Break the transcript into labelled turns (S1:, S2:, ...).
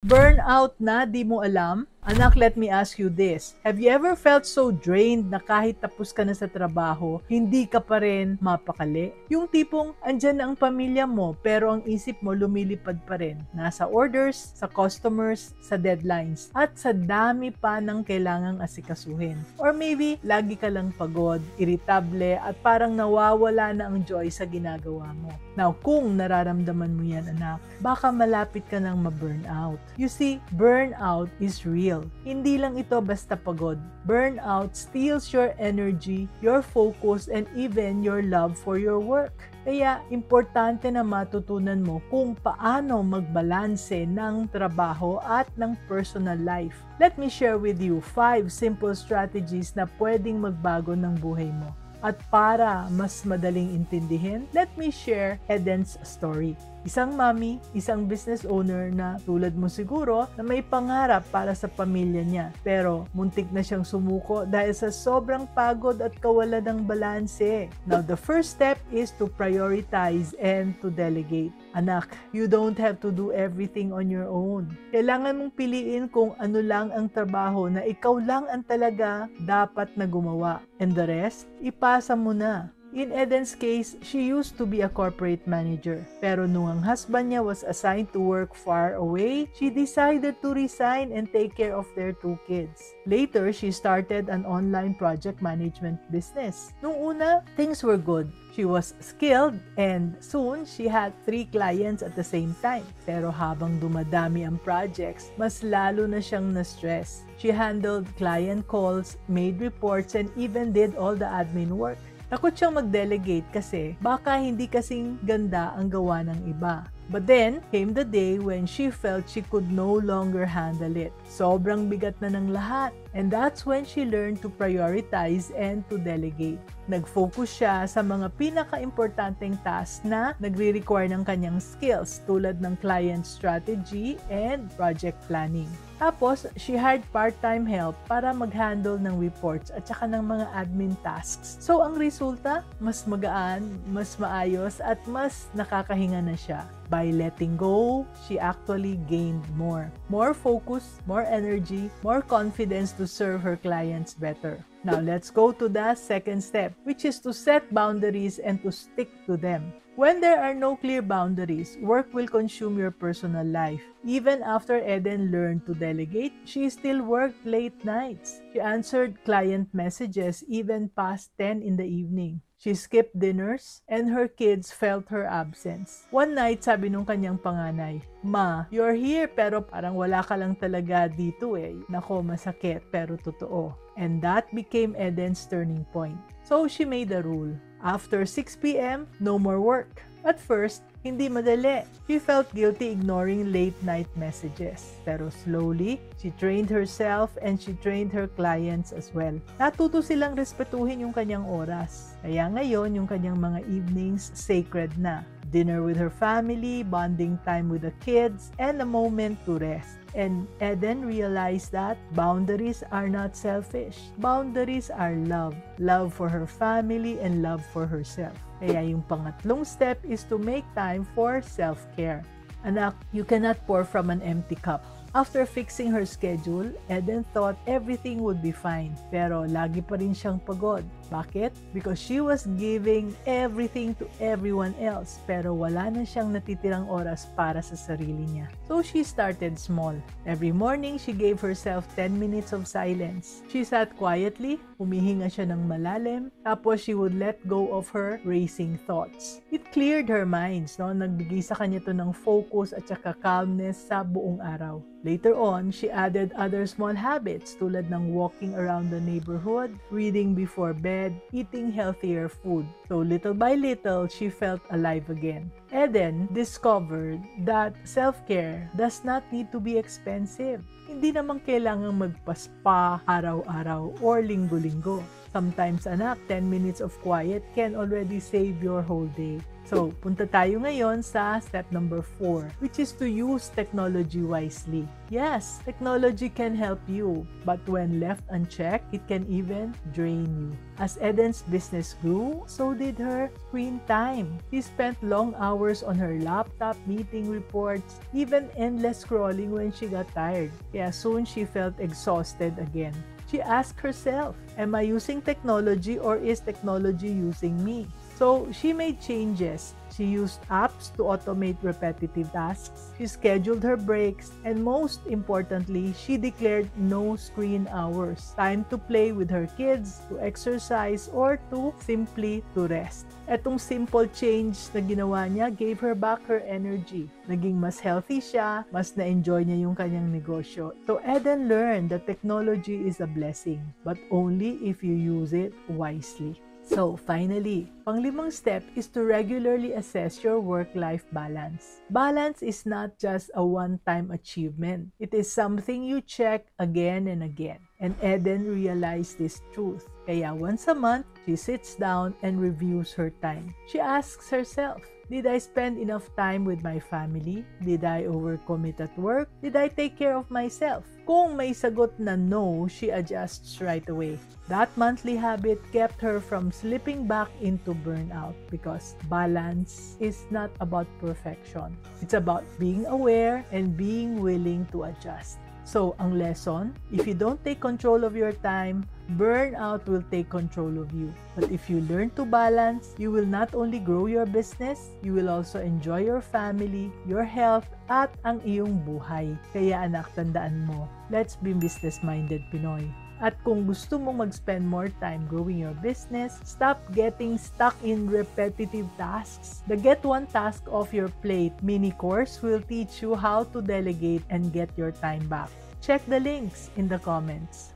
S1: Burnout na di mo alam? Anak, let me ask you this. Have you ever felt so drained na kahit tapos ka na sa trabaho, hindi ka pa rin mapakali? Yung tipong andyan na ang pamilya mo pero ang isip mo lumilipad pa rin. Nasa orders, sa customers, sa deadlines, at sa dami pa ng kailangang asikasuhin. Or maybe, lagi ka lang pagod, irritable, at parang nawawala na ang joy sa ginagawa mo. Now, kung nararamdaman mo yan, anak, baka malapit ka nang ma-burnout. You see, burnout is real. Hindi lang ito basta pagod. Burnout steals your energy, your focus, and even your love for your work. Kaya, importante na matutunan mo kung paano magbalanse ng trabaho at ng personal life. Let me share with you 5 simple strategies na pwedeng magbago ng buhay mo. At para mas madaling intindihin, let me share Eden's story. Isang mami, isang business owner na tulad mo siguro na may pangarap para sa pamilya niya. Pero muntik na siyang sumuko dahil sa sobrang pagod at kawalan ng balanse. Now, the first step is to prioritize and to delegate. Anak, you don't have to do everything on your own. Kailangan mong piliin kung ano lang ang trabaho na ikaw lang ang talaga dapat na gumawa. And the rest, ipasa mo na. In Eden's case, she used to be a corporate manager. Pero nung ang husband niya was assigned to work far away, she decided to resign and take care of their 2 kids. Later, she started an online project management business. Nung una, things were good. She was skilled and soon she had 3 clients at the same time. Pero habang dumadami ang projects, mas lalo na siyang na-stress. She handled client calls, made reports, and even did all the admin work. Takot siyang mag-delegate kasi baka hindi kasing ganda ang gawa ng iba. But then, came the day when she felt she could no longer handle it. Sobrang bigat na ng lahat. And that's when she learned to prioritize and to delegate. Nag-focus siya sa mga pinaka-importanteng tasks na nagre-require ng kanyang skills tulad ng client strategy and project planning. Tapos, she hired part-time help para mag-handle ng reports at saka ng mga admin tasks. So, ang resulta, mas magaan, mas maayos, at mas nakakahinga na siya. By letting go, she actually gained more. More focus, more energy, more confidence to serve her clients better. Now, let's go to the second step, which is to set boundaries and to stick to them. When there are no clear boundaries, work will consume your personal life. Even after Eden learned to delegate, she still worked late nights. She answered client messages even past 10 in the evening. She skipped dinners, and her kids felt her absence. One night, sabi nung kanyang panganay, "Ma, you're here pero parang wala ka lang talaga dito eh." Nako, masakit pero totoo. And that became Eden's turning point. So she made a rule. After 6 p.m., no more work. At first, hindi madali. She felt guilty ignoring late-night messages. Pero slowly, she trained herself and she trained her clients as well. Natuto silang respetuhin yung kanyang oras. Kaya ngayon, yung kanyang mga evenings sacred na. Dinner with her family, bonding time with the kids, and a moment to rest. And Eden realized that boundaries are not selfish. Boundaries are love. Love for her family and love for herself. Kaya yung pangatlong step is to make time for self-care. Anak, you cannot pour from an empty cup. After fixing her schedule, Eden thought everything would be fine. Pero lagi pa rin siyang pagod. Bakit? Because she was giving everything to everyone else. Pero wala na siyang natitirang oras para sa sarili niya. So she started small. Every morning, she gave herself 10 minutes of silence. She sat quietly, humihinga siya ng malalim, tapos she would let go of her racing thoughts. It cleared her minds, no? Nagbigay sa kanya to ng focus at saka calmness sa buong araw. Later on, she added other small habits tulad ng walking around the neighborhood, reading before bed, eating healthier food. So little by little, she felt alive again. Eden discovered that self-care does not need to be expensive. Hindi naman kailangang magpa-spa araw-araw or linggo-linggo. Sometimes, anak, 10 minutes of quiet can already save your whole day. So, punta tayo ngayon sa step number 4, which is to use technology wisely. Yes, technology can help you, but when left unchecked, it can even drain you. As Eden's business grew, so did her screen time. She spent long hours on her laptop, meeting reports, even endless scrolling when she got tired. Kaya soon she felt exhausted again. She asked herself, am I using technology or is technology using me? So she made changes. She used apps to automate repetitive tasks. She scheduled her breaks. And most importantly, she declared no screen hours. Time to play with her kids, to exercise, or to simply to rest. Etong simple change na ginawa niya gave her back her energy. Naging mas healthy siya, mas na-enjoy niya yung kanyang negosyo. So Eden learned that technology is a blessing, but only if you use it wisely. So, finally, panglimang step is to regularly assess your work-life balance. Balance is not just a one-time achievement. It is something you check again and again. And Eden realized this truth. Kaya once a month, she sits down and reviews her time. She asks herself, did I spend enough time with my family? Did I overcommit at work? Did I take care of myself? Kung may sagot na no, she adjusts right away. That monthly habit kept her from slipping back into burnout because balance is not about perfection. It's about being aware and being willing to adjust. So, ang lesson, if you don't take control of your time, burnout will take control of you. But if you learn to balance, you will not only grow your business, you will also enjoy your family, your health, at ang iyong buhay. Kaya anak, tandaan mo, let's be business-minded Pinoy. At kung gusto mong mag-spend more time growing your business, stop getting stuck in repetitive tasks. The Get One Task Off Your Plate mini course will teach you how to delegate and get your time back. Check the links in the comments.